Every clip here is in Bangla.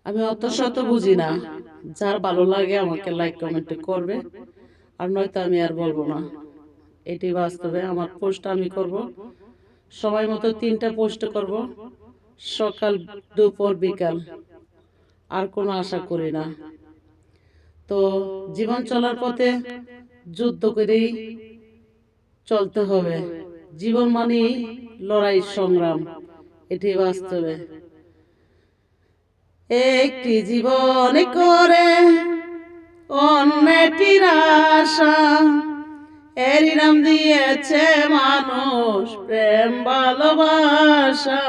আমি অত শত বুঝি না। যার ভালো লাগে আমাকে লাইক কমেন্ট করবে, আর নয়তো আমি আর বলবো না। এটি বাস্তবে আমার পোস্ট আমি করব সময় মতো 3টা পোস্ট করব, সকাল দুপুর বিকাল, আর কোনো আশা করি না। তো জীবন চলার পথে যুদ্ধ করেই চলতে হবে। জীবন মানে লড়াই সংগ্রাম, এটি বাস্তবে। একটি জীবন করে অন্যটির আশা, এরই নাম দিয়েছে মানুষ প্রেম ভালোবাসা।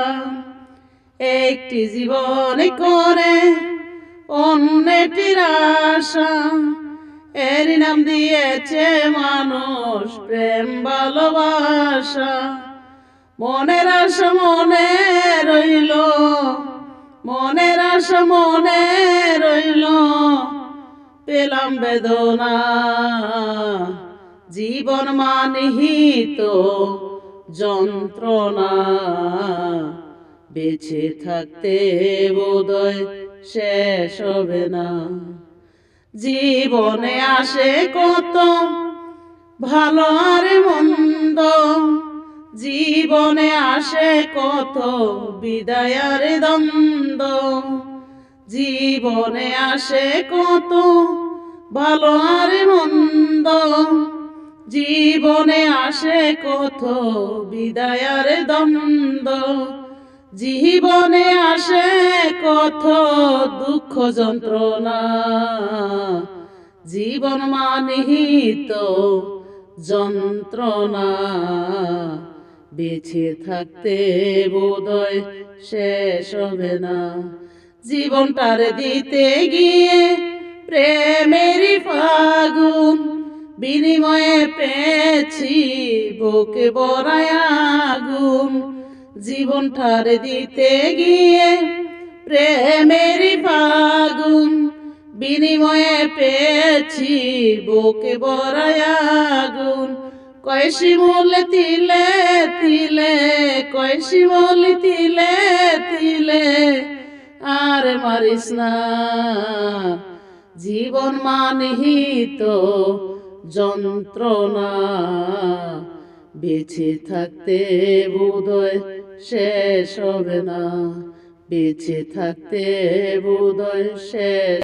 একটি জীবন করে অন্যটির আশা, এরই নাম দিয়েছে মানুষ প্রেম ভালোবাসা। মনের আশা মনে রইল, মনের আশা মনে রইল, পেলাম বেদনা। জীবন মানিহিত যন্ত্রণা, বেঁচে থাকতে বোধহয় শেষ হবে না। জীবনে আসে কত ভালো আর মন্দ, জীবনে আসে কত বিদায় আর দ্বন্দ্ব। জীবনে আসে কত ভালো আর মন্দ, জীবনে আসে কত বিদায় আর দ্বন্দ্ব। জীবনে আসে কত দুঃখ যন্ত্রণা, জীবন মানিহিত যন্ত্রণা। বেঁচে থাকতে বোধহয় শেষ হবে না। জীবনটার দিতে গিয়ে প্রেমেরই ফাগুন, বিনিময়ে পেয়েছি বুকে ভরায় আগুন। জীবনটার দিতে গিয়ে প্রেমেরই ফাগুন, বিনিময়ে পেয়েছি বুকে ভরায় আগুন। কয় শিমুল তিলে তিলে, কয় শিমুল তিলে তিলে, আর মারিস না। জীবন মানিহিত যন্ত্রণা, বেঁচে থাকতে বোধহয় শেষ হবে না। বেঁচে থাকতে বোধহয় শেষ